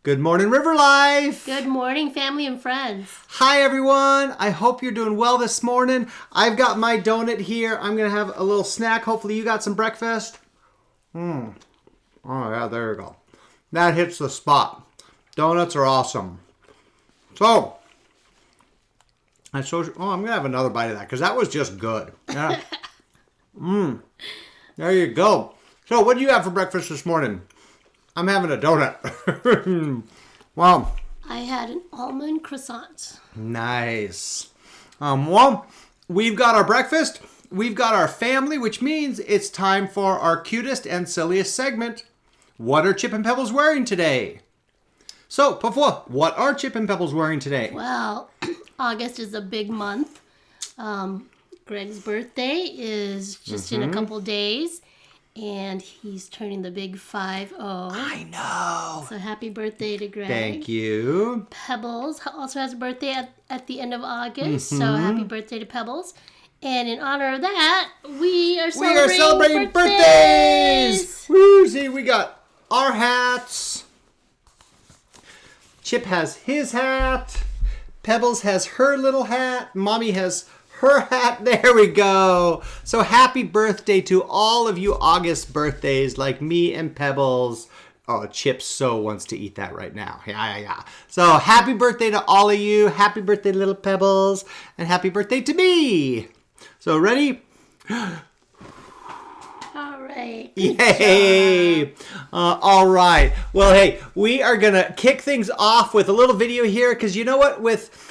Good morning, RiverLife. Good morning, family and friends. Hi, everyone. I hope you're doing well this morning. I've got my donut here. I'm going to have a little snack. Hopefully you got some breakfast. Oh, yeah, there you go. That hits the spot. Donuts are awesome. So, I'm going to have another bite of that because that was just good. Yeah. There you go. So, what do you have for breakfast this morning? I'm having a donut. Wow. I had an almond croissant. Nice. Well, we've got our breakfast. We've got our family, which means it's time for our cutest and silliest segment. What are Chip and Pebbles wearing today? So, Pafwa, what are Chip and Pebbles wearing today? Well, August is a big month. Greg's birthday is just in a couple days. And he's turning the big 5-0. I know. So happy birthday to Greg. Thank you. Pebbles also has a birthday at the end of August. So happy birthday to Pebbles. And in honor of that, we are celebrating birthdays. Woo, see, we got our hats. Chip has his hat. Pebbles has her little hat. Mommy has her hat. There we go. So happy birthday to all of you August birthdays like me and Pebbles. Oh, Chip so wants to eat that right now. Yeah. So happy birthday to all of you. Happy birthday, little Pebbles. And happy birthday to me. So ready? All right. Yay! All right. Well, hey, we are going to kick things off with a little video here because you know what? With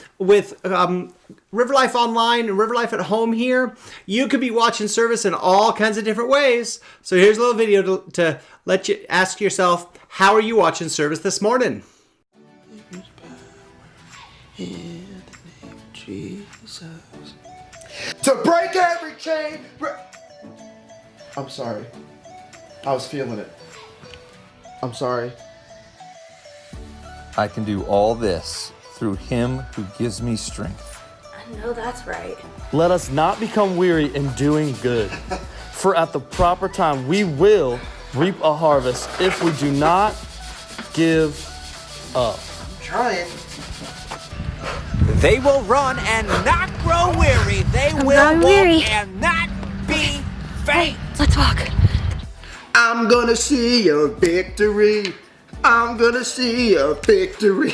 RiverLife Online and RiverLife at Home here, you could be watching service in all kinds of different ways. So here's a little video to let you ask yourself, how are you watching service this morning? In the name of Jesus. To break every chain. I'm sorry. I was feeling it. I'm sorry. I can do all this through him who gives me strength. I know that's right. Let us not become weary in doing good, for at the proper time we will reap a harvest if we do not give up. I'm trying. They will run and not grow weary. They will walk and not be faint. Let's walk. I'm gonna see a victory. I'm gonna see a victory.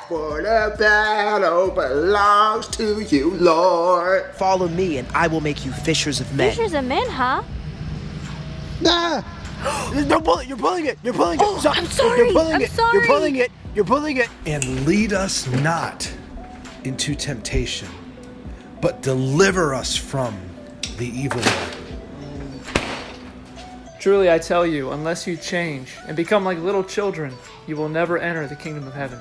For the battle belongs to you, Lord. Follow me and I will make you fishers of men. Fishers of men, huh? Don't pull it. You're pulling it. You're pulling it. Oh, I'm sorry. You're pulling I'm it. sorry. You're pulling it. You're pulling it. And lead us not into temptation, but deliver us from the evil one. Truly I tell you, unless you change and become like little children, you will never enter the kingdom of heaven.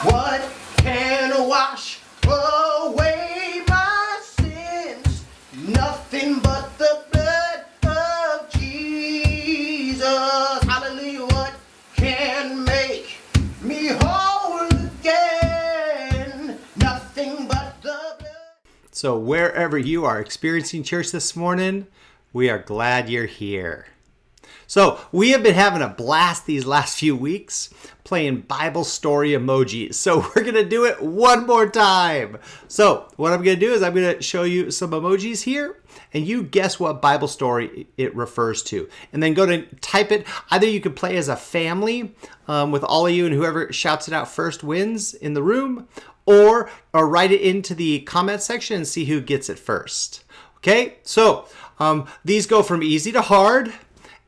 What can wash away my sins? Nothing but the blood of Jesus. Hallelujah. What can make me whole again? Nothing but the blood. So wherever you are experiencing church this morning, we are glad you're here. So we have been having a blast these last few weeks playing Bible story emojis. So we're going to do it one more time. So what I'm going to do is I'm going to show you some emojis here and you guess what Bible story it refers to. And then go to type it. Either you could play as a family with all of you and whoever shouts it out first wins in the room, or write it into the comment section and see who gets it first. Okay, so these go from easy to hard.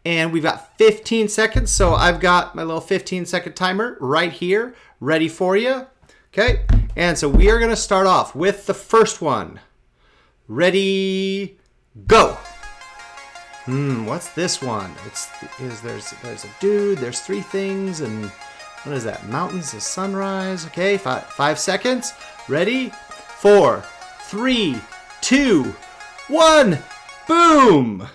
And we've got 15 seconds, so I've got my little 15-second timer right here, ready for you. Okay, and so we are going to start off with the first one. Ready, go. What's this one? There's a dude, there's three things, and what is that? Mountains, a sunrise. Okay, 5 seconds. Ready? 4, 3, 2, 1. Boom.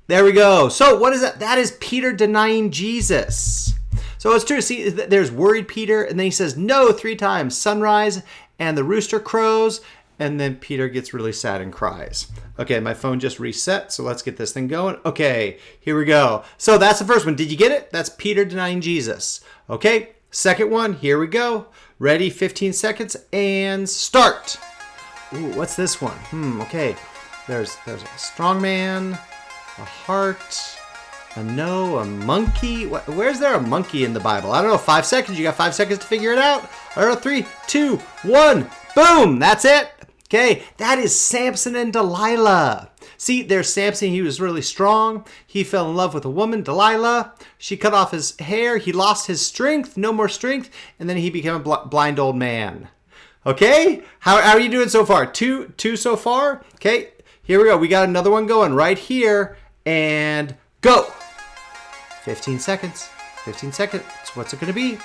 There we go. So what is that? That is Peter denying Jesus. So it's true. See, there's worried Peter, and then he says no 3 times. Sunrise, and the rooster crows, and then Peter gets really sad and cries. Okay, my phone just reset, so let's get this thing going. Okay, here we go. So that's the first one. Did you get it? That's Peter denying Jesus. Okay, second one, here we go. Ready, 15 seconds, and start. Ooh, what's this one? Okay. There's a strong man, a heart, a monkey. Where's there a monkey in the Bible? I don't know. 5 seconds. You got 5 seconds to figure it out. I don't know. 3, 2, 1. Boom. That's it. Okay. That is Samson and Delilah. See, there's Samson. He was really strong. He fell in love with a woman, Delilah. She cut off his hair. He lost his strength. No more strength. And then he became a blind old man. Okay. How are you doing so far? Two so far. Okay. Here we go. We got another one going right here. And go. 15 seconds. 15 seconds. What's it going to be?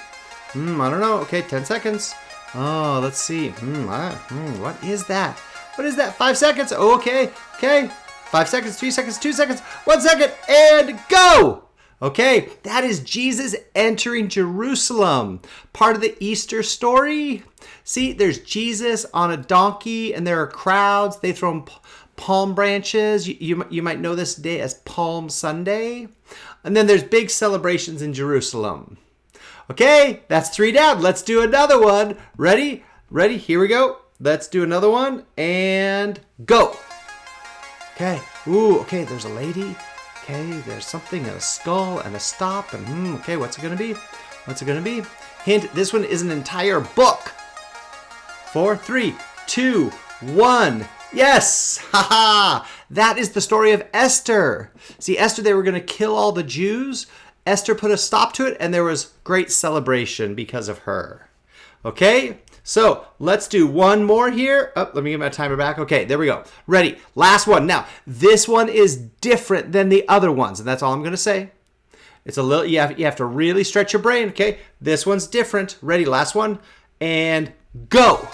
I don't know. Okay, 10 seconds. Oh, let's see. What is that? What is that? 5 seconds. Oh, okay. 5 seconds, 3 seconds, 2 seconds, 1 second, and go. Okay, that is Jesus entering Jerusalem. Part of the Easter story. See, there's Jesus on a donkey, and there are crowds. They throw palm branches. You might know this day as Palm Sunday. And then there's big celebrations in Jerusalem. Okay, that's 3 down. Let's do another one. Ready? Here we go. Let's do another one and go. Okay. Ooh, okay, there's a lady. Okay, there's something, a skull and a stop. And okay, what's it going to be? What's it going to be? Hint, this one is an entire book. 4, 3, 2, 1. Yes! Haha! That is the story of Esther. See, Esther, they were going to kill all the Jews. Esther put a stop to it, and there was great celebration because of her. Okay? So, let's do one more here. Oh, let me get my timer back. Okay, there we go. Ready. Last one. Now, this one is different than the other ones, and that's all I'm going to say. It's a little, you have to really stretch your brain, okay? This one's different. Ready, last one, and go.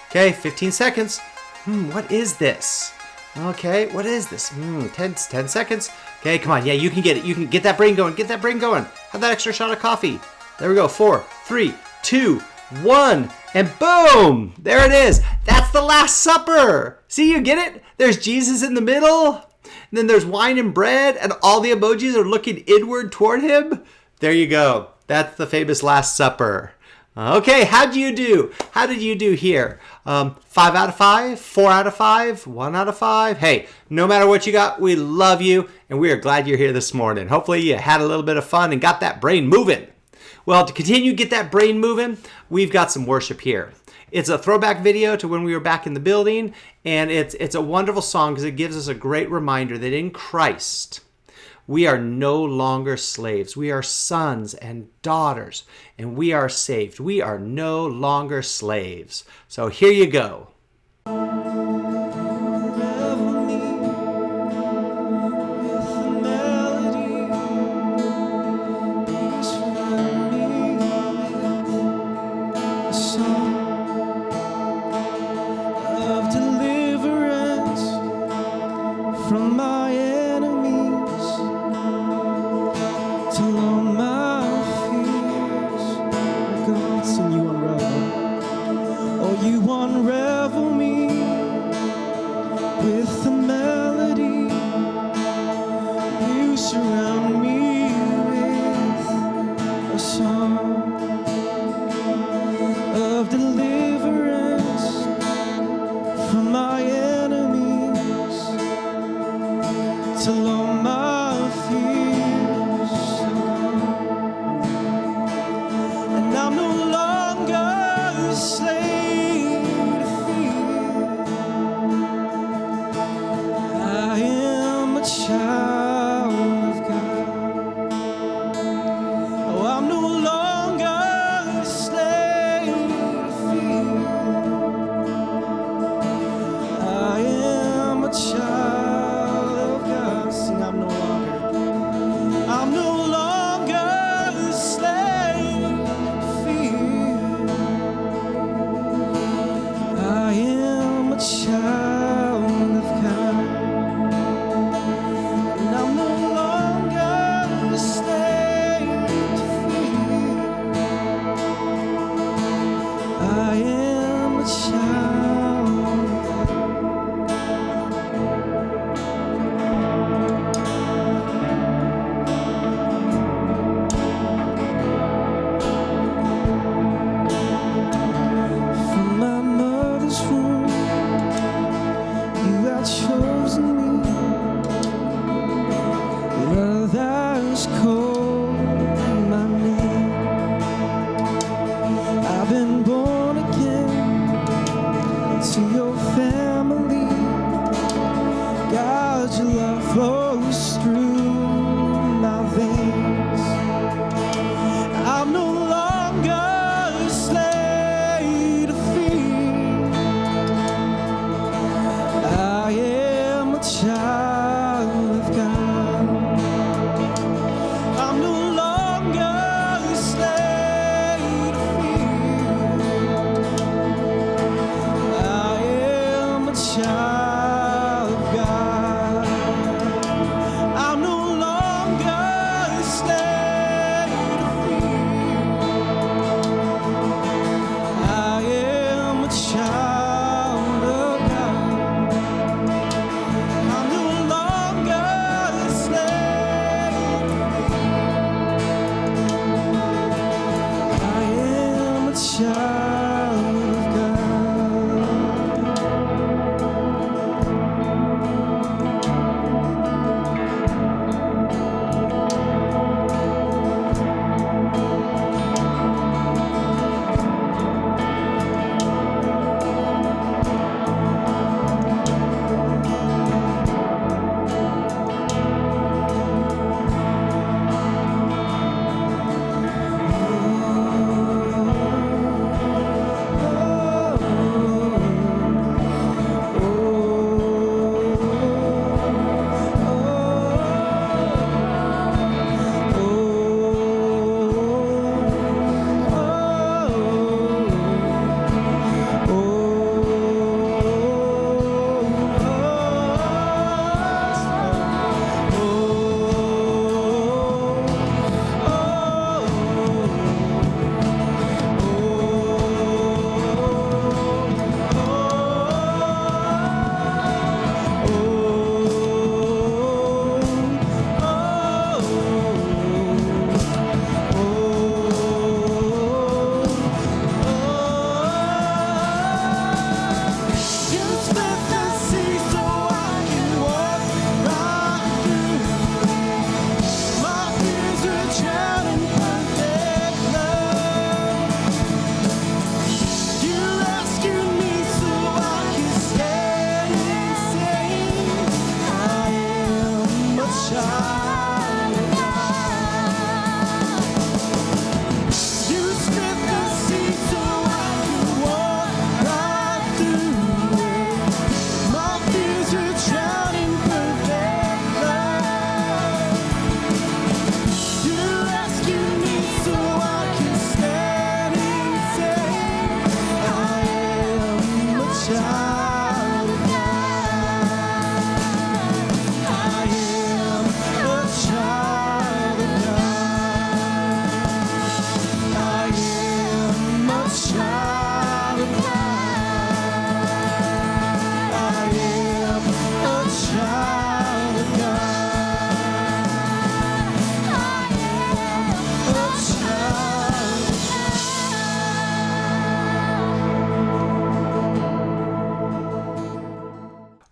Okay, 15 seconds. What is this? Okay, what is this? 10 seconds. Okay, come on. Yeah, you can get it. You can get that brain going. Get that brain going. Have that extra shot of coffee. There we go. 4, 3, 2, 1, and boom! There it is. That's the Last Supper. See, you get it? There's Jesus in the middle, and then there's wine and bread, and all the emojis are looking inward toward him. There you go. That's the famous Last Supper. Okay, how did you do? How did you do here? 5 out of 5, 4 out of 5, 1 out of 5. Hey, no matter what you got, we love you, and we are glad you're here this morning. Hopefully you had a little bit of fun and got that brain moving. Well, to continue to get that brain moving, we've got some worship here. It's a throwback video to when we were back in the building, and it's a wonderful song because it gives us a great reminder that in Christ, we are no longer slaves. We are sons and daughters, and we are saved. We are no longer slaves. So here you go. Of the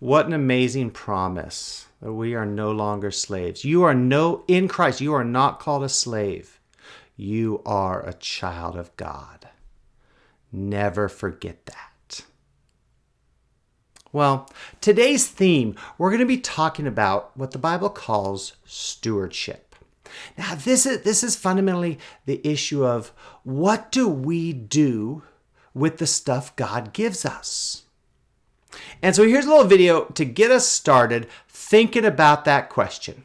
What an amazing promise that we are no longer slaves. In Christ, you are not called a slave. You are a child of God. Never forget that. Well, today's theme, we're going to be talking about what the Bible calls stewardship. Now, this is fundamentally the issue of what do we do with the stuff God gives us? And so here's a little video to get us started thinking about that question.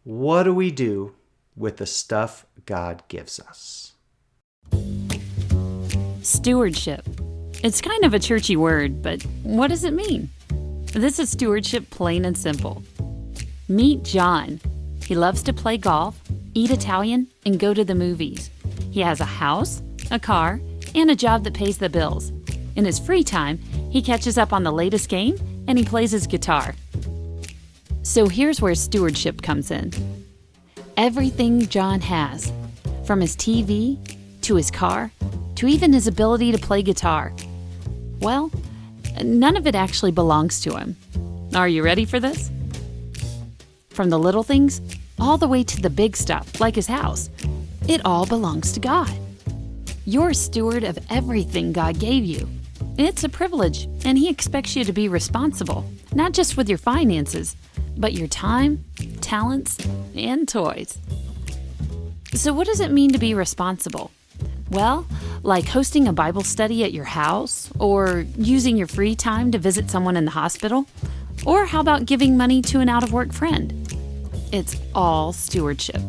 What do we do with the stuff God gives us? Stewardship. It's kind of a churchy word, but what does it mean? This is stewardship plain and simple. Meet John. He loves to play golf, eat Italian, and go to the movies. He has a house, a car, and a job that pays the bills. In his free time, he catches up on the latest game and he plays his guitar. So here's where stewardship comes in. Everything John has, from his TV to his car to even his ability to play guitar, well, none of it actually belongs to him. Are you ready for this? From the little things all the way to the big stuff, like his house, it all belongs to God. You're a steward of everything God gave you. It's a privilege, and He expects you to be responsible, not just with your finances, but your time, talents, and toys. So what does it mean to be responsible? Well, like hosting a Bible study at your house, or using your free time to visit someone in the hospital, or how about giving money to an out-of-work friend? It's all stewardship.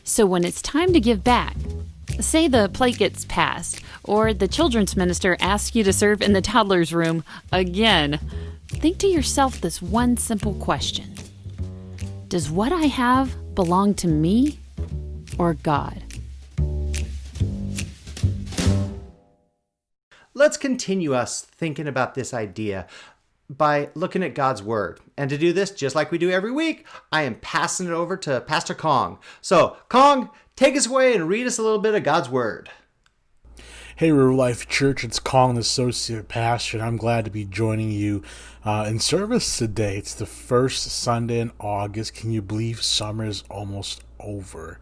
So when it's time to give back, say the plate gets passed, or the children's minister asks you to serve in the toddler's room again, think to yourself this one simple question. Does what I have belong to me or God? Let's continue us thinking about this idea by looking at God's Word. And to do this, just like we do every week, I am passing it over to Pastor Kong. So, Kong, take us away and read us a little bit of God's Word. Hey, RiverLife Church, it's Kong, the Associate Pastor, and I'm glad to be joining you in service today. It's the first Sunday in August. Can you believe summer is almost over?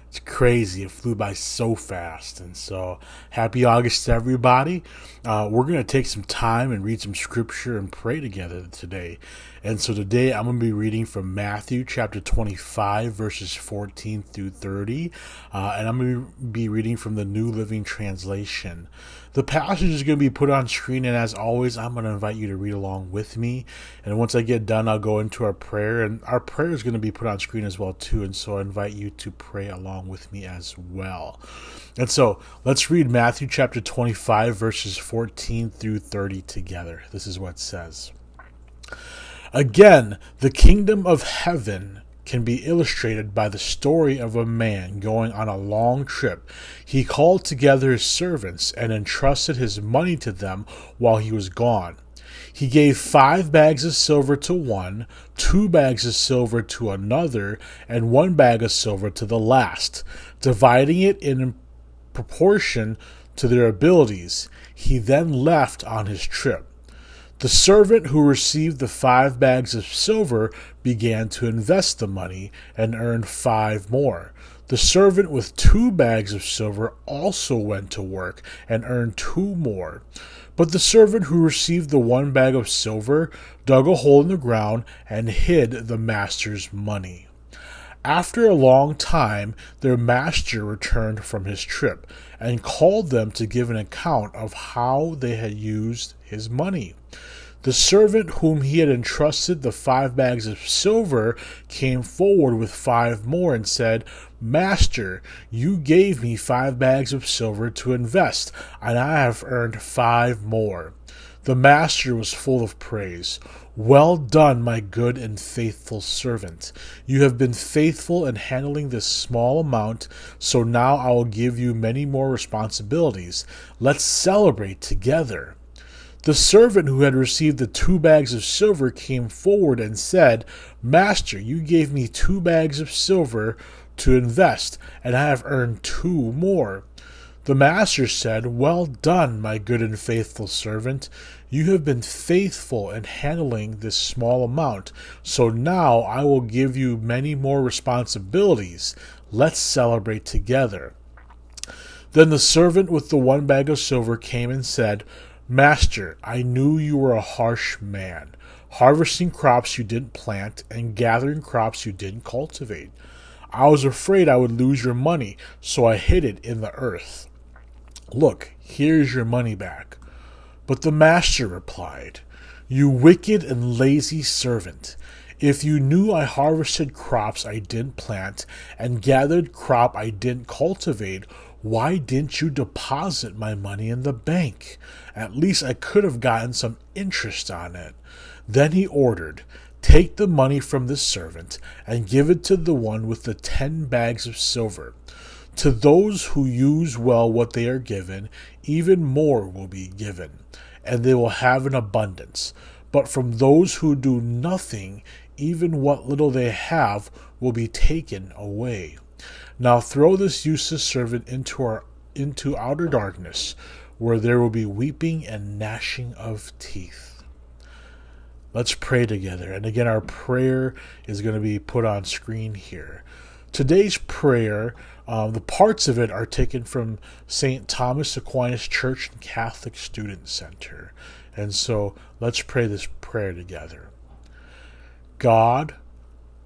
It's crazy. It flew by so fast. And so, happy August to everybody. We're going to take some time and read some scripture and pray together today. And so today I'm going to be reading from Matthew chapter 25, verses 14 through 30. And I'm going to be reading from the New Living Translation. The passage is going to be put on screen, and as always, I'm going to invite you to read along with me. And once I get done, I'll go into our prayer, and our prayer is going to be put on screen as well too. And so I invite you to pray along with me as well. And so let's read Matthew chapter 25, verses 14 through 30 together. This is what it says. Again, the kingdom of heaven can be illustrated by the story of a man going on a long trip. He called together his servants and entrusted his money to them while he was gone. He gave 5 bags of silver to one, 2 bags of silver to another, and 1 bag of silver to the last, dividing it in proportion to their abilities. He then left on his trip. The servant who received the 5 bags of silver began to invest the money and earned 5 more. The servant with 2 bags of silver also went to work and earned 2 more. But the servant who received the 1 bag of silver dug a hole in the ground and hid the master's money. After a long time, their master returned from his trip and called them to give an account of how they had used his money. The servant whom he had entrusted the 5 bags of silver came forward with 5 more and said, Master, you gave me 5 bags of silver to invest, and I have earned 5 more. The master was full of praise. Well done, my good and faithful servant. You have been faithful in handling this small amount, so now I will give you many more responsibilities. Let's celebrate together. The servant who had received the 2 bags of silver came forward and said, Master, you gave me 2 bags of silver to invest, and I have earned 2 more. The master said, 'Well done, my good and faithful servant. You have been faithful in handling this small amount, so now I will give you many more responsibilities. Let's celebrate together.' Then the servant with the 1 bag of silver came and said, 'Master, I knew you were a harsh man, harvesting crops you didn't plant and gathering crops you didn't cultivate. I was afraid I would lose your money, so I hid it in the earth. Look, here's your money back.' But the master replied, 'You wicked and lazy servant. If you knew I harvested crops I didn't plant and gathered crop I didn't cultivate, why didn't you deposit my money in the bank? At least I could have gotten some interest on it.' Then he ordered, 'Take the money from this servant and give it to the one with the 10 bags of silver. To those who use well what they are given, even more will be given, and they will have an abundance. But from those who do nothing, even what little they have will be taken away. Now throw this useless servant into outer darkness, where there will be weeping and gnashing of teeth.'" Let's pray together. And again, our prayer is going to be put on screen here. Today's prayer, the parts of it are taken from St. Thomas Aquinas Church and Catholic Student Center. And so let's pray this prayer together. God,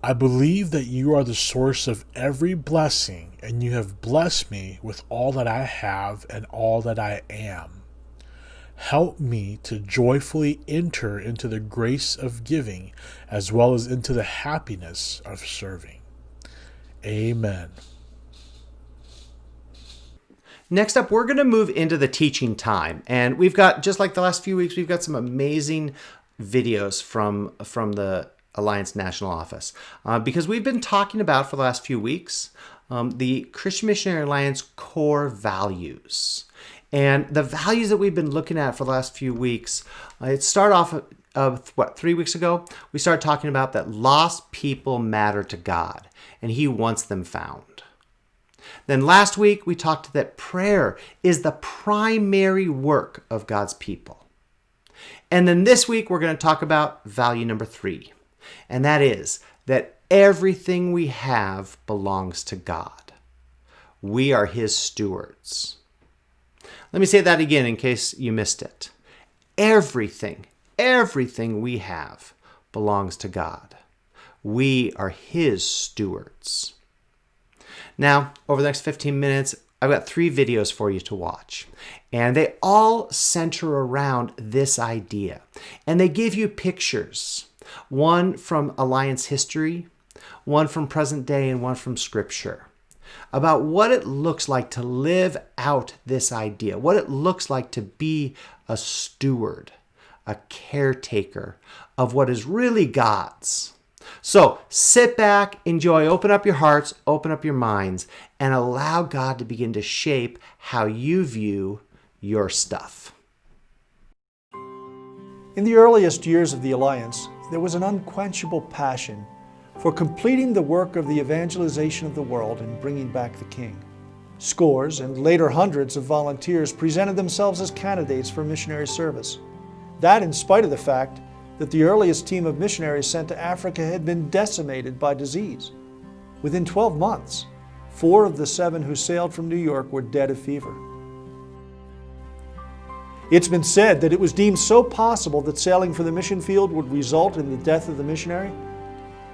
I believe that you are the source of every blessing, and you have blessed me with all that I have and all that I am. Help me to joyfully enter into the grace of giving as well as into the happiness of serving. Amen. Next up, we're going to move into the teaching time. And we've got, just like the last few weeks, we've got some amazing videos from the Alliance National Office. Because we've been talking about, for the last few weeks, the Christian Missionary Alliance core values. And the values that we've been looking at for the last few weeks, it started off of 3 weeks ago? We started talking about that lost people matter to God, and He wants them found. Then last week, we talked that prayer is the primary work of God's people. And then this week, we're going to talk about value number 3, and that is that everything we have belongs to God. We are His stewards. Let me say that again in case you missed it. Everything we have belongs to God. We are His stewards. Now, over the next 15 minutes, I've got 3 videos for you to watch. And they all center around this idea. And they give you pictures. One from Alliance history, one from present day, and one from Scripture. About what it looks like to live out this idea. What it looks like to be a steward, a caretaker of what is really God's. So sit back, enjoy, open up your hearts, open up your minds, and allow God to begin to shape how you view your stuff. In the earliest years of the Alliance, there was an unquenchable passion for completing the work of the evangelization of the world and bringing back the King. Scores and later hundreds of volunteers presented themselves as candidates for missionary service. That in spite of the fact that the earliest team of missionaries sent to Africa had been decimated by disease. Within 12 months, 4 of the 7 who sailed from New York were dead of fever. It's been said that it was deemed so possible that sailing for the mission field would result in the death of the missionary,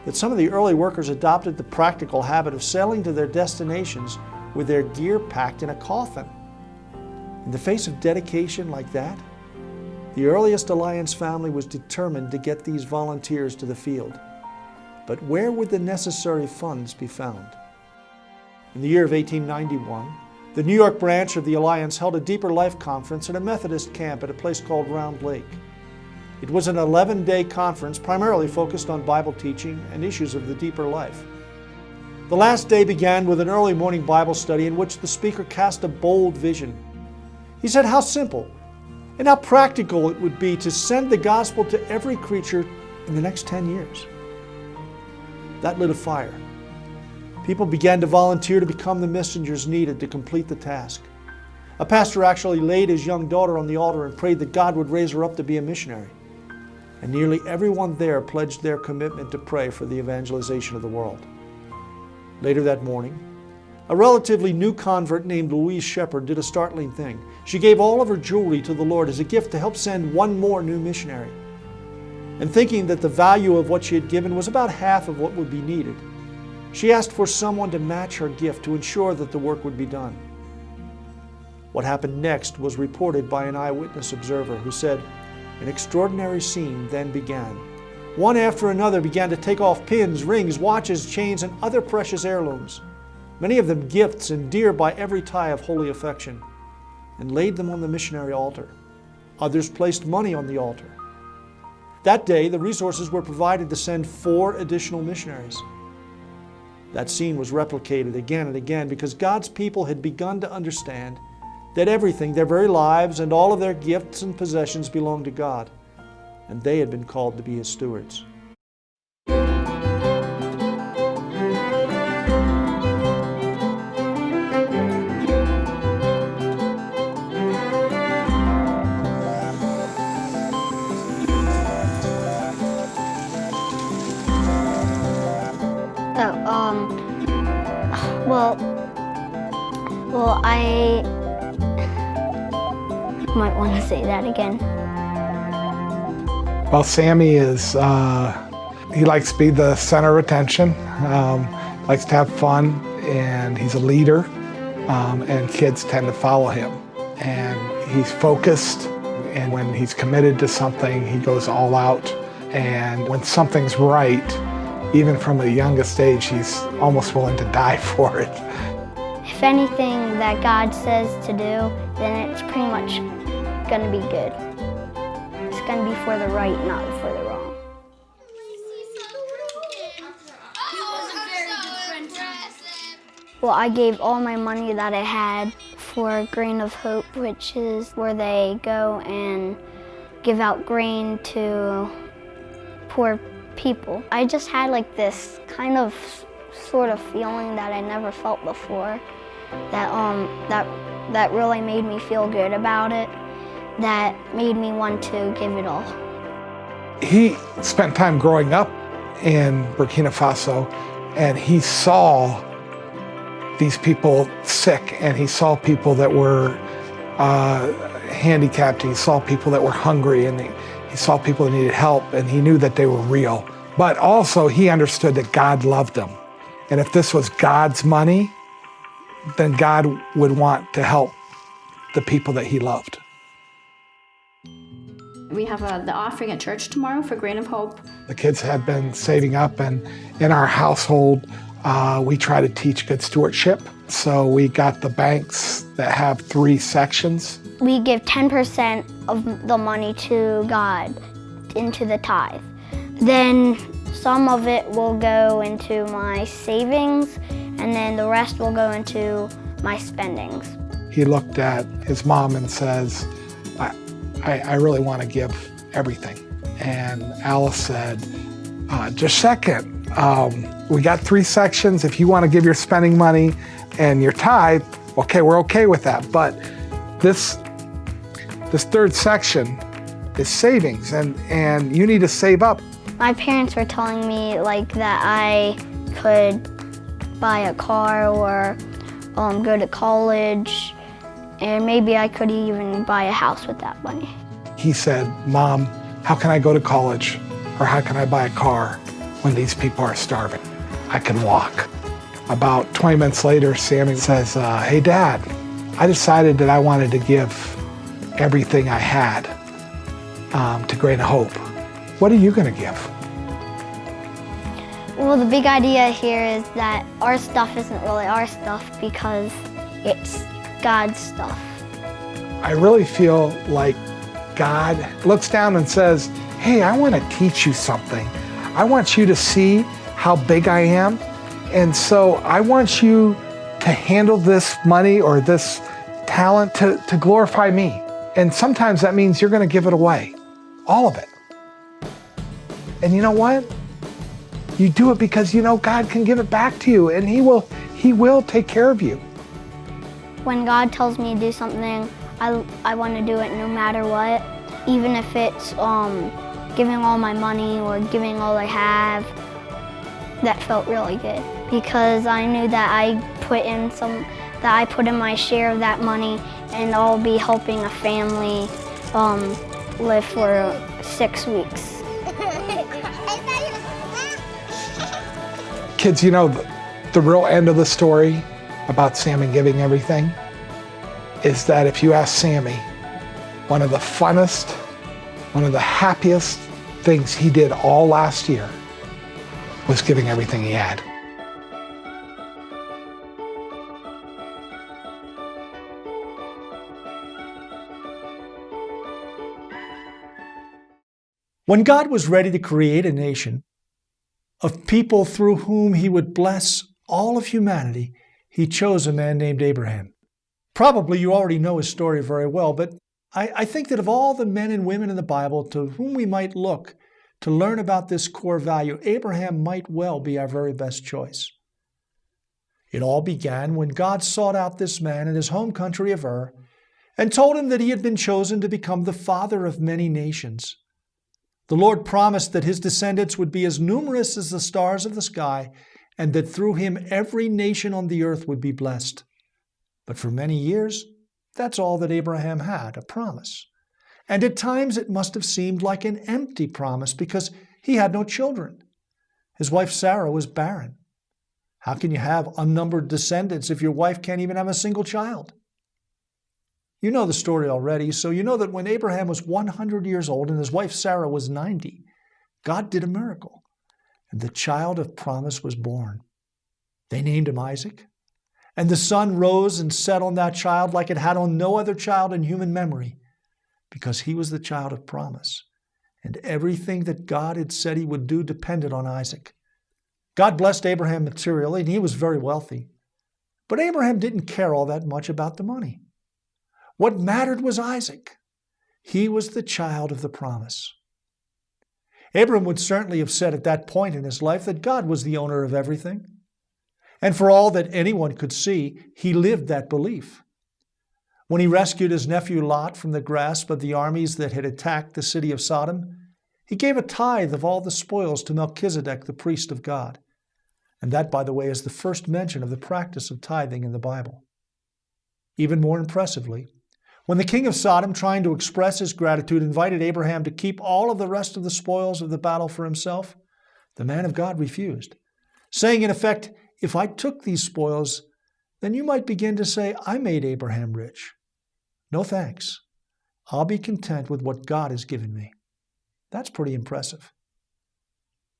that some of the early workers adopted the practical habit of sailing to their destinations with their gear packed in a coffin. In the face of dedication like that, the earliest Alliance family was determined to get these volunteers to the field. But where would the necessary funds be found? In the year of 1891, the New York branch of the Alliance held a Deeper Life conference at a Methodist camp at a place called Round Lake. It was an 11-day conference primarily focused on Bible teaching and issues of the deeper life. The last day began with an early morning Bible study in which the speaker cast a bold vision. He said how simple and how practical it would be to send the gospel to every creature in the next 10 years. That lit a fire. People began to volunteer to become the messengers needed to complete the task. A pastor actually laid his young daughter on the altar and prayed that God would raise her up to be a missionary. And nearly everyone there pledged their commitment to pray for the evangelization of the world. Later that morning, a relatively new convert named Louise Shepherd did a startling thing. She gave all of her jewelry to the Lord as a gift to help send one more new missionary. And thinking that the value of what she had given was about half of what would be needed, she asked for someone to match her gift to ensure that the work would be done. What happened next was reported by an eyewitness observer who said, "An extraordinary scene then began. One after another began to take off pins, rings, watches, chains, and other precious heirlooms, many of them gifts and dear by every tie of holy affection, and laid them on the missionary altar. Others placed money on the altar. That day, the resources were provided to send 4 additional missionaries. That scene was replicated again and again because God's people had begun to understand that everything, their very lives and all of their gifts and possessions belonged to God, and they had been called to be His stewards. Well, I might want to say that again. Well, Sammy is, he likes to be the center of attention, likes to have fun, and he's a leader, and kids tend to follow him. And he's focused, and when he's committed to something, he goes all out. And when something's right, even from the youngest age, he's almost willing to die for it. If anything that God says to do, then it's pretty much going to be good. It's going to be for the right, not for the wrong. Well, I gave all my money that I had for Grain of Hope, which is where they go and give out grain to poor people. I just had like this kind of sort of feeling that I never felt before, that really made me feel good about it, that made me want to give it all. He spent time growing up in Burkina Faso, and he saw these people sick, and he saw people that were handicapped, he saw people that were hungry, and he saw people that needed help, and he knew that they were real. But also he understood that God loved them. And if this was God's money, then God would want to help the people that he loved. We have the offering at church tomorrow for Grain of Hope. The kids have been saving up, and in our household, we try to teach good stewardship. So we got the banks that have 3 sections. We give 10% of the money to God into the tithe. Then some of it will go into my savings, and then the rest will go into my spendings. He looked at his mom and says, I really want to give everything. And Alice said, just a second, we got 3 sections. If you want to give your spending money and your tithe, okay, we're okay with that. But this 3rd section is savings, and you need to save up. My parents were telling me like that I could buy a car or go to college, and maybe I could even buy a house with that money. He said, Mom, how can I go to college, or how can I buy a car when these people are starving? I can walk. About 20 minutes later, Sammy says, hey Dad, I decided that I wanted to give everything I had to Grain of Hope. What are you going to give? Well, the big idea here is that our stuff isn't really our stuff because it's God's stuff. I really feel like God looks down and says, hey, I want to teach you something. I want you to see how big I am. And so I want you to handle this money or this talent to glorify me. And sometimes that means you're going to give it away, all of it. And you know what? You do it because you know God can give it back to you, and He will take care of you. When God tells me to do something, I want to do it no matter what, even if it's giving all my money or giving all I have. That felt really good because I knew that I put in my share of that money, and I'll be helping a family live for 6 weeks. Kids, you know, the real end of the story about Sammy giving everything is that if you ask Sammy, one of the funnest, one of the happiest things he did all last year was giving everything he had. When God was ready to create a nation of people through whom he would bless all of humanity, he chose a man named Abraham. Probably you already know his story very well, but I think that of all the men and women in the Bible to whom we might look to learn about this core value, Abraham might well be our very best choice. It all began when God sought out this man in his home country of Ur and told him that he had been chosen to become the father of many nations. The Lord promised that his descendants would be as numerous as the stars of the sky, and that through him every nation on the earth would be blessed. But for many years, that's all that Abraham had, a promise. And at times it must have seemed like an empty promise because he had no children. His wife Sarah was barren. How can you have unnumbered descendants if your wife can't even have a single child? You know the story already, so you know that when Abraham was 100 years old and his wife Sarah was 90, God did a miracle, and the child of promise was born. They named him Isaac, and the sun rose and set on that child like it had on no other child in human memory, because he was the child of promise, and everything that God had said he would do depended on Isaac. God blessed Abraham materially, and he was very wealthy. But Abraham didn't care all that much about the money. What mattered was Isaac. He was the child of the promise. Abram would certainly have said at that point in his life that God was the owner of everything. And for all that anyone could see, he lived that belief. When he rescued his nephew Lot from the grasp of the armies that had attacked the city of Sodom, he gave a tithe of all the spoils to Melchizedek, the priest of God. And that, by the way, is the first mention of the practice of tithing in the Bible. Even more impressively, when the king of Sodom, trying to express his gratitude, invited Abraham to keep all of the rest of the spoils of the battle for himself, the man of God refused, saying in effect, "If I took these spoils, then you might begin to say, I made Abraham rich. No thanks. I'll be content with what God has given me." That's pretty impressive.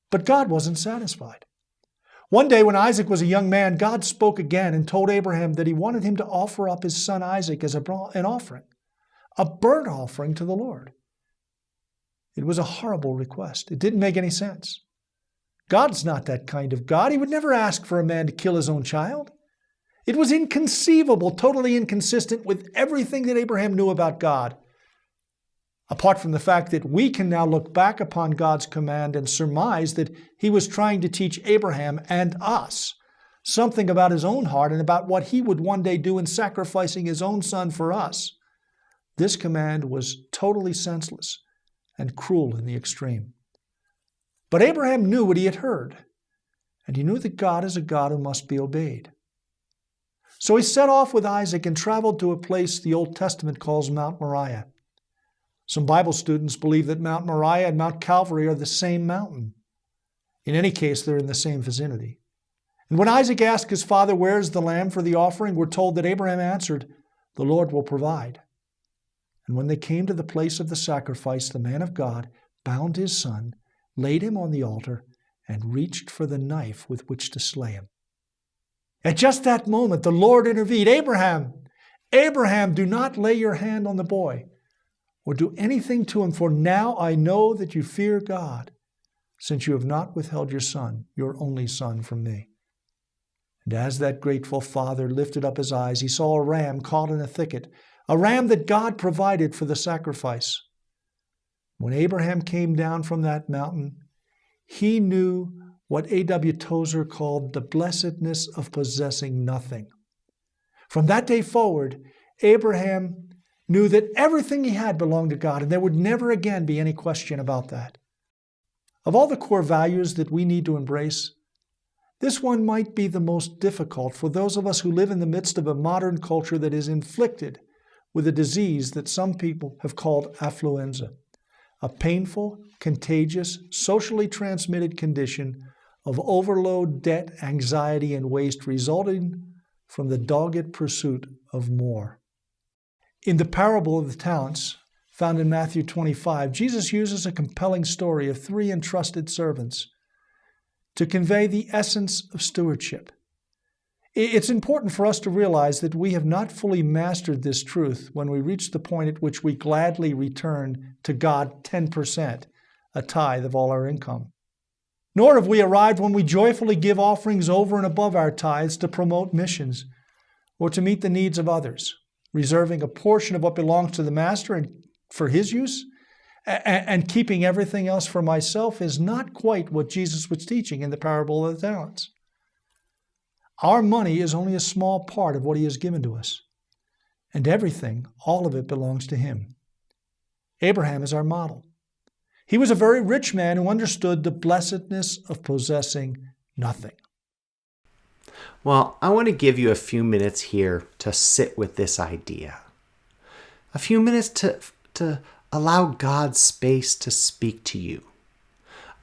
But God wasn't satisfied. One day when Isaac was a young man, God spoke again and told Abraham that he wanted him to offer up his son Isaac as an offering, a burnt offering to the Lord. It was a horrible request. It didn't make any sense. God's not that kind of God. He would never ask for a man to kill his own child. It was inconceivable, totally inconsistent with everything that Abraham knew about God. Apart from the fact that we can now look back upon God's command and surmise that he was trying to teach Abraham and us something about his own heart and about what he would one day do in sacrificing his own son for us, this command was totally senseless and cruel in the extreme. But Abraham knew what he had heard, and he knew that God is a God who must be obeyed. So he set off with Isaac and traveled to a place the Old Testament calls Mount Moriah. Some Bible students believe that Mount Moriah and Mount Calvary are the same mountain. In any case, they're in the same vicinity. And when Isaac asked his father, "Where is the lamb for the offering?" we're told that Abraham answered, "The Lord will provide." And when they came to the place of the sacrifice, the man of God bound his son, laid him on the altar, and reached for the knife with which to slay him. At just that moment, the Lord intervened. "Abraham, Abraham, do not lay your hand on the boy or do anything to him, for now I know that you fear God, since you have not withheld your son, your only son, from me." And as that grateful father lifted up his eyes, he saw a ram caught in a thicket, a ram that God provided for the sacrifice. When Abraham came down from that mountain, he knew what A.W. Tozer called the blessedness of possessing nothing. From that day forward, Abraham knew that everything he had belonged to God, and there would never again be any question about that. Of all the core values that we need to embrace, this one might be the most difficult for those of us who live in the midst of a modern culture that is inflicted with a disease that some people have called affluenza, a painful, contagious, socially transmitted condition of overload, debt, anxiety, and waste resulting from the dogged pursuit of more. In the parable of the talents, found in Matthew 25, Jesus uses a compelling story of 3 entrusted servants to convey the essence of stewardship. It's important for us to realize that we have not fully mastered this truth when we reach the point at which we gladly return to God 10%, a tithe of all our income. Nor have we arrived when we joyfully give offerings over and above our tithes to promote missions or to meet the needs of others, reserving a portion of what belongs to the Master and for His use, and keeping everything else for myself is not quite what Jesus was teaching in the parable of the talents. Our money is only a small part of what He has given to us, and everything, all of it, belongs to Him. Abraham is our model. He was a very rich man who understood the blessedness of possessing nothing. Well, I want to give you a few minutes here to sit with this idea. A few minutes to allow God's space to speak to you.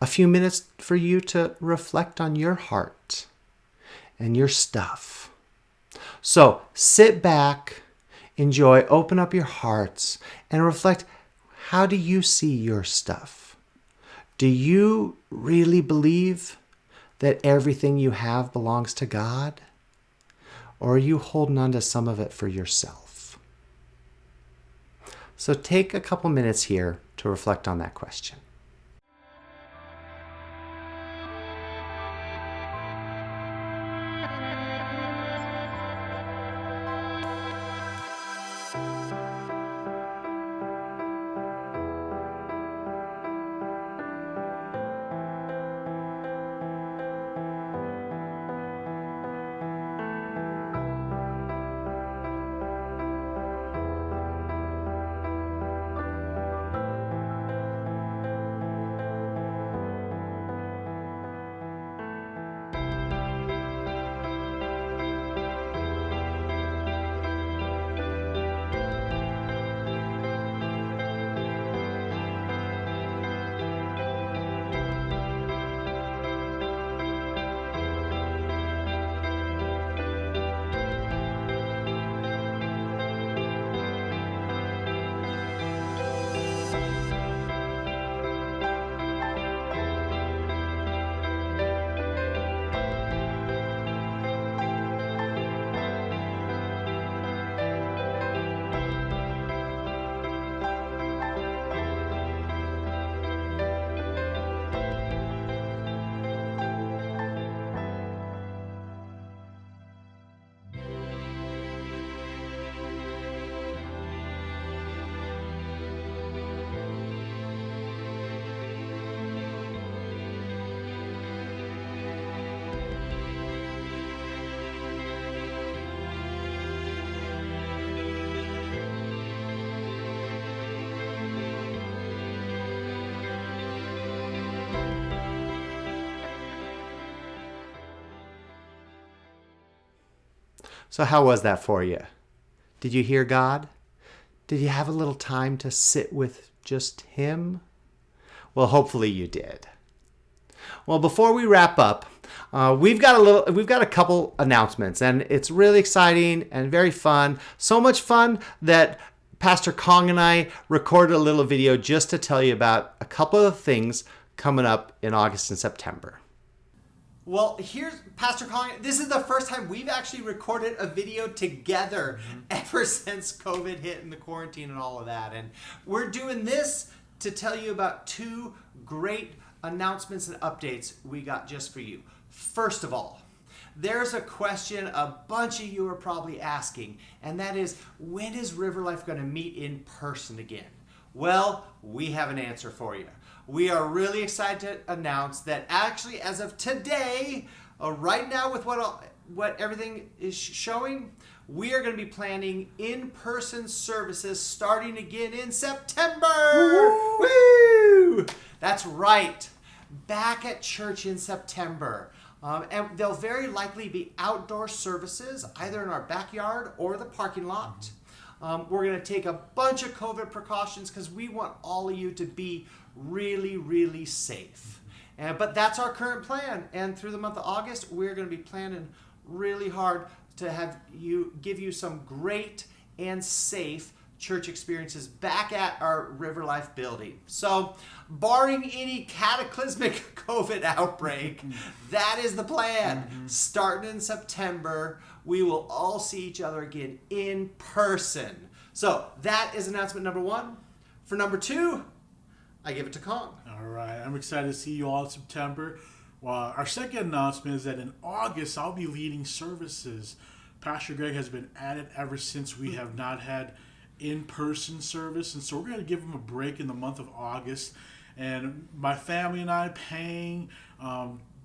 A few minutes for you to reflect on your heart and your stuff. So sit back, enjoy, open up your hearts, and reflect, how do you see your stuff? Do you really believe that everything you have belongs to God? Or are you holding on to some of it for yourself? So take a couple minutes here to reflect on that question. So how was that for you? Did you hear God? Did you have a little time to sit with just Him? Well, hopefully you did. Well, before we wrap up, we've got a couple announcements, and it's really exciting and very fun. So much fun that Pastor Kong and I recorded a little video just to tell you about a couple of things coming up in August and September. Well, here's Pastor Kong. This is the first time we've actually recorded a video together ever since COVID hit and the quarantine and all of that. And we're doing this to tell you about 2 great announcements and updates we got just for you. First of all, there's a question a bunch of you are probably asking, and that is, when is RiverLife going to meet in person again? Well, we have an answer for you. We are really excited to announce that actually, as of today, right now with what everything is showing, we are going to be planning in-person services starting again in September. Woo! That's right. Back at church in September. And they'll very likely be outdoor services, either in our backyard or the parking lot. We're going to take a bunch of COVID precautions because we want all of you to be really, really safe. But that's our current plan. And through the month of August, we're going to be planning really hard to give you some great and safe church experiences back at our RiverLife building. So, barring any cataclysmic COVID outbreak, that is the plan. Starting in September, we will all see each other again in person. So, that is announcement number 1. For number 2, I give it to Kong. All right, I'm excited to see you all in September. Well, our second announcement is that in August, I'll be leading services. Pastor Greg has been at it ever since we have not had in-person service, and so we're going to give him a break in the month of August. And my family and I, Pang,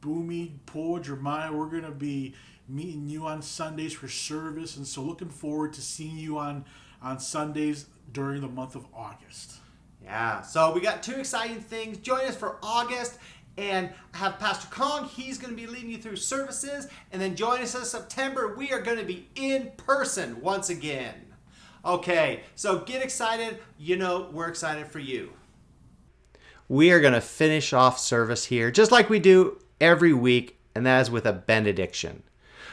Boomy, Paul, Jeremiah, we're going to be meeting you on Sundays for service, and so looking forward to seeing you on Sundays during the month of August. Yeah, so we got 2 exciting things. Join us for August and have Pastor Kong. He's going to be leading you through services. And then join us in September. We are going to be in person once again. Okay, so get excited. You know, we're excited for you. We are going to finish off service here, just like we do every week, and that is with a benediction.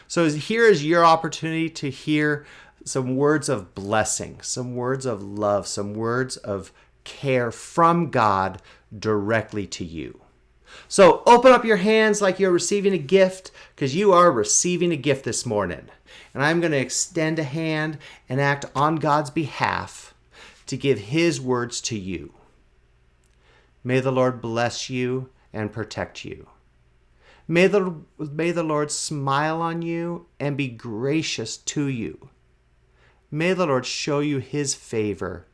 So here is your opportunity to hear some words of blessing, some words of love, some words of care from God directly to you. So open up your hands like you're receiving a gift, because you are receiving a gift this morning. And I'm going to extend a hand and act on God's behalf to give His words to you. May the Lord bless you and protect you. May the Lord smile on you and be gracious to you. May the Lord show you His favor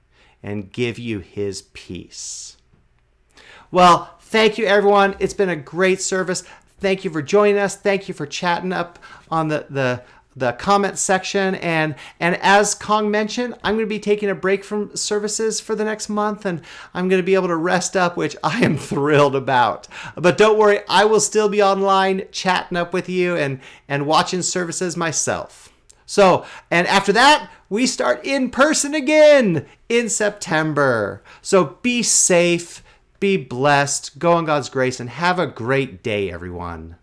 and give you His peace. Well, thank you, everyone. It's been a great service. Thank you for joining us. Thank you for chatting up on the comment section. And as Kong mentioned, I'm going to be taking a break from services for the next month, and I'm going to be able to rest up, which I am thrilled about. But don't worry, I will still be online chatting up with you and watching services myself. So, and after that, we start in person again in September. So be safe, be blessed, go in God's grace, and have a great day, everyone.